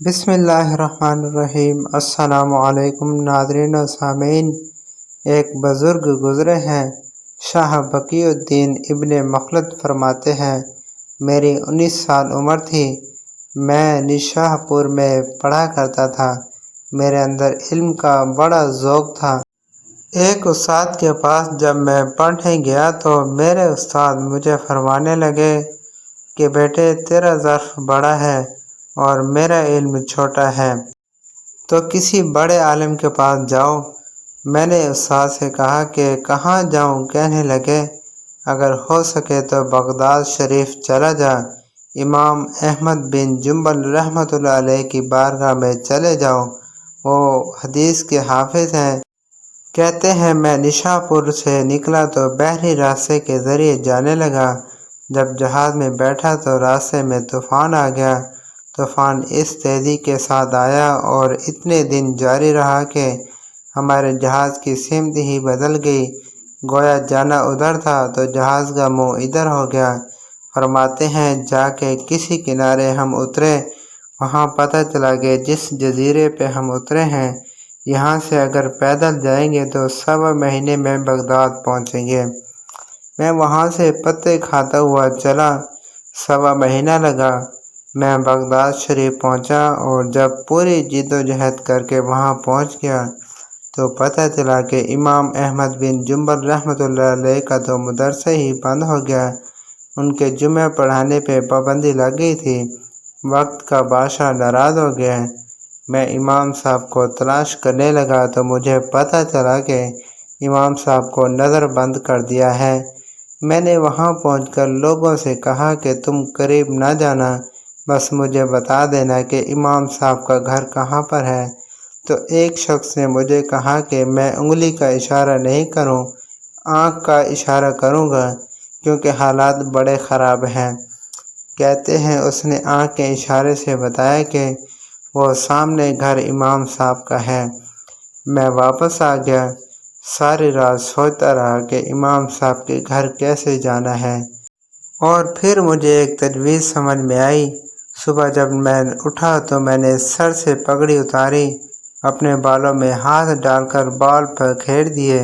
بسم اللہ الرحمن الرحیم۔ السلام علیکم ناظرین و سامعین۔ ایک بزرگ گزرے ہیں، شاہ بقی الدین ابن مخلد فرماتے ہیں، میری 19 سال عمر تھی، میں نشاہ پور میں پڑھا کرتا تھا، میرے اندر علم کا بڑا ذوق تھا۔ ایک استاد کے پاس جب میں پڑھنے گیا تو میرے استاد مجھے فرمانے لگے کہ بیٹے تیرا ظرف بڑا ہے اور میرا علم چھوٹا ہے، تو کسی بڑے عالم کے پاس جاؤ۔ میں نے استاد سے کہا کہ کہاں جاؤں؟ کہنے لگے اگر ہو سکے تو بغداد شریف چلا جا، امام احمد بن جنبل رحمۃ اللہ علیہ کی بارگاہ میں چلے جاؤ، وہ حدیث کے حافظ ہیں۔ کہتے ہیں میں نشاہ پور سے نکلا تو بحری راستے کے ذریعے جانے لگا، جب جہاز میں بیٹھا تو راستے میں طوفان آ گیا۔ طوفان اس تیزی کے ساتھ آیا اور اتنے دن جاری رہا کہ ہمارے جہاز کی سمت ہی بدل گئی، گویا جانا ادھر تھا تو جہاز کا منہ ادھر ہو گیا۔ فرماتے ہیں جا کے کسی کنارے ہم اترے، وہاں پتہ چلا کہ جس جزیرے پہ ہم اترے ہیں، یہاں سے اگر پیدل جائیں گے تو 1.25 مہینے میں بغداد پہنچیں گے۔ میں وہاں سے پتے کھاتا ہوا چلا، 1.25 مہینہ لگا، میں بغداد شریف پہنچا، اور جب پوری جد و جہد کر کے وہاں پہنچ گیا تو پتہ چلا کہ امام احمد بن جنبل رحمۃ اللہ علیہ کا تو مدرسہ ہی بند ہو گیا، ان کے جمعہ پڑھانے پہ پابندی لگ گئی تھی، وقت کا بادشاہ ناراض ہو گیا۔ میں امام صاحب کو تلاش کرنے لگا تو مجھے پتہ چلا کہ امام صاحب کو نظر بند کر دیا ہے۔ میں نے وہاں پہنچ کر لوگوں سے کہا کہ تم قریب نہ جانا، بس مجھے بتا دینا کہ امام صاحب کا گھر کہاں پر ہے۔ تو ایک شخص نے مجھے کہا کہ میں انگلی کا اشارہ نہیں کروں، آنکھ کا اشارہ کروں گا، کیونکہ حالات بڑے خراب ہیں۔ کہتے ہیں اس نے آنکھ کے اشارے سے بتایا کہ وہ سامنے گھر امام صاحب کا ہے۔ میں واپس آ گیا، ساری رات سوچتا رہا کہ امام صاحب کے گھر کیسے جانا ہے، اور پھر مجھے ایک تجویز سمجھ میں آئی۔ صبح جب میں اٹھا تو میں نے سر سے پگڑی اتاری، اپنے بالوں میں ہاتھ ڈال کر بال پکھیڑ دیے،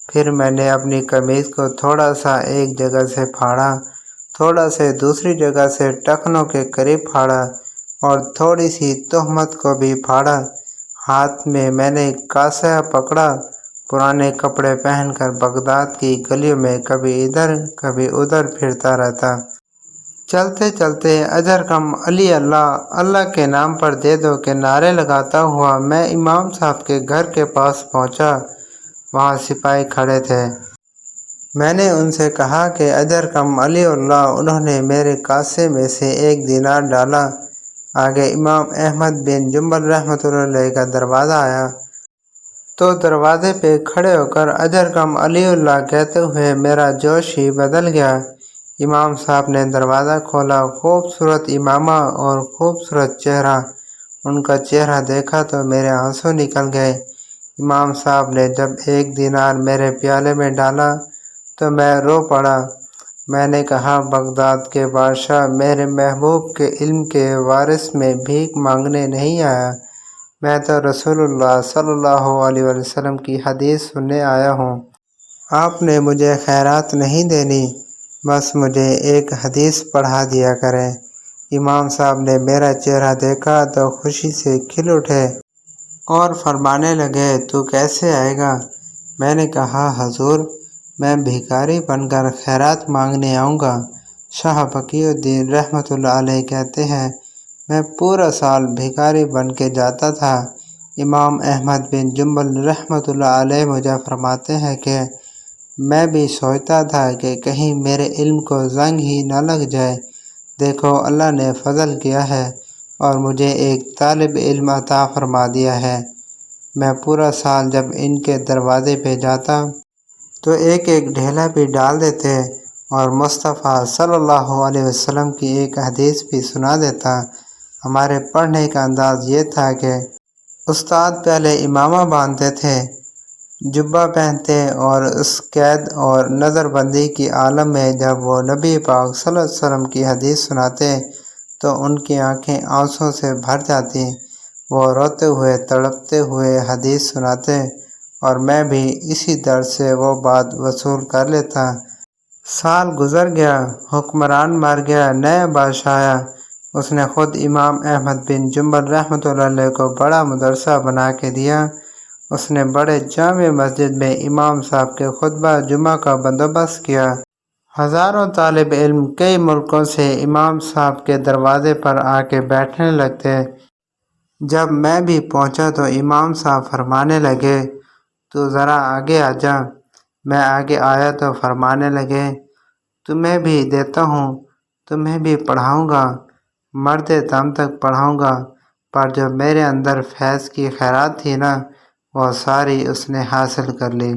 پھر میں نے اپنی قمیض کو تھوڑا سا ایک جگہ سے پھاڑا، تھوڑا سے دوسری جگہ سے ٹخنوں کے قریب پھاڑا، اور تھوڑی سی تہمت کو بھی پھاڑا۔ ہاتھ میں نے کاسہ پکڑا، پرانے کپڑے پہن کر بغداد کی گلیوں میں کبھی ادھر کبھی ادھر پھرتا رہتا۔ چلتے چلتے اجر کم علی اللہ، اللہ کے نام پر دے دو کے نعرے لگاتا ہوا میں امام صاحب کے گھر کے پاس پہنچا۔ وہاں سپاہی کھڑے تھے۔ میں نے ان سے کہا کہ اجر کم علی اللہ۔ انہوں نے میرے کاسے میں سے 1 دینار ڈالا۔ آگے امام احمد بن جنبل رحمۃ اللہ علیہ کا دروازہ آیا تو دروازے پہ کھڑے ہو کر اجر کم علی اللہ کہتے ہوئے میرا جوش ہی بدل گیا۔ امام صاحب نے دروازہ کھولا، خوبصورت امامہ اور خوبصورت چہرہ، ان کا چہرہ دیکھا تو میرے آنسو نکل گئے۔ امام صاحب نے جب 1 دینار میرے پیالے میں ڈالا تو میں رو پڑا۔ میں نے کہا بغداد کے بادشاہ، میرے محبوب کے علم کے وارث میں بھیک مانگنے نہیں آیا، میں تو رسول اللہ صلی اللہ علیہ وسلم کی حدیث سننے آیا ہوں۔ آپ نے مجھے خیرات نہیں دینی، بس مجھے ایک حدیث پڑھا دیا کریں۔ امام صاحب نے میرا چہرہ دیکھا تو خوشی سے کھل اٹھے اور فرمانے لگے تو کیسے آئے گا؟ میں نے کہا حضور، میں بھکاری بن کر خیرات مانگنے آؤں گا۔ شاہ بقی الدین رحمۃ اللہ علیہ کہتے ہیں میں پورا سال بھکاری بن کے جاتا تھا۔ امام احمد بن جنبل رحمۃ اللہ علیہ مجھے فرماتے ہیں کہ میں بھی سوچتا تھا کہ کہیں میرے علم کو زنگ ہی نہ لگ جائے، دیکھو اللہ نے فضل کیا ہے اور مجھے ایک طالب علم عطا فرما دیا ہے۔ میں پورا سال جب ان کے دروازے پہ جاتا تو ایک ایک ڈھیلا بھی ڈال دیتے اور مصطفیٰ صلی اللہ علیہ وسلم کی ایک حدیث بھی سنا دیتا۔ ہمارے پڑھنے کا انداز یہ تھا کہ استاد پہلے امامہ باندھتے تھے، جبہ پہنتے، اور اس قید اور نظر بندی کی عالم میں جب وہ نبی پاک صلی اللہ علیہ وسلم کی حدیث سناتے تو ان کی آنکھیں آنسوں سے بھر جاتی۔ وہ روتے ہوئے تڑپتے ہوئے حدیث سناتے اور میں بھی اسی درد سے وہ بات وصول کر لیتا۔ سال گزر گیا، حکمران مر گیا، نیا بادشاہ آیا۔ اس نے خود امام احمد بن جنبل رحمۃ اللہ علیہ کو بڑا مدرسہ بنا کے دیا۔ اس نے بڑے جامع مسجد میں امام صاحب کے خطبہ جمعہ کا بندوبست کیا۔ ہزاروں طالب علم کئی ملکوں سے امام صاحب کے دروازے پر آ کے بیٹھنے لگتے۔ جب میں بھی پہنچا تو امام صاحب فرمانے لگے، تو ذرا آگے آ جا۔ میں آگے آیا تو فرمانے لگے، تمہیں بھی دیتا ہوں، تمہیں بھی پڑھاؤں گا، مرتے دم تک پڑھاؤں گا۔ پر جو میرے اندر فیض کی خیرات تھی نا، وہ ساری اس نے حاصل کر لی۔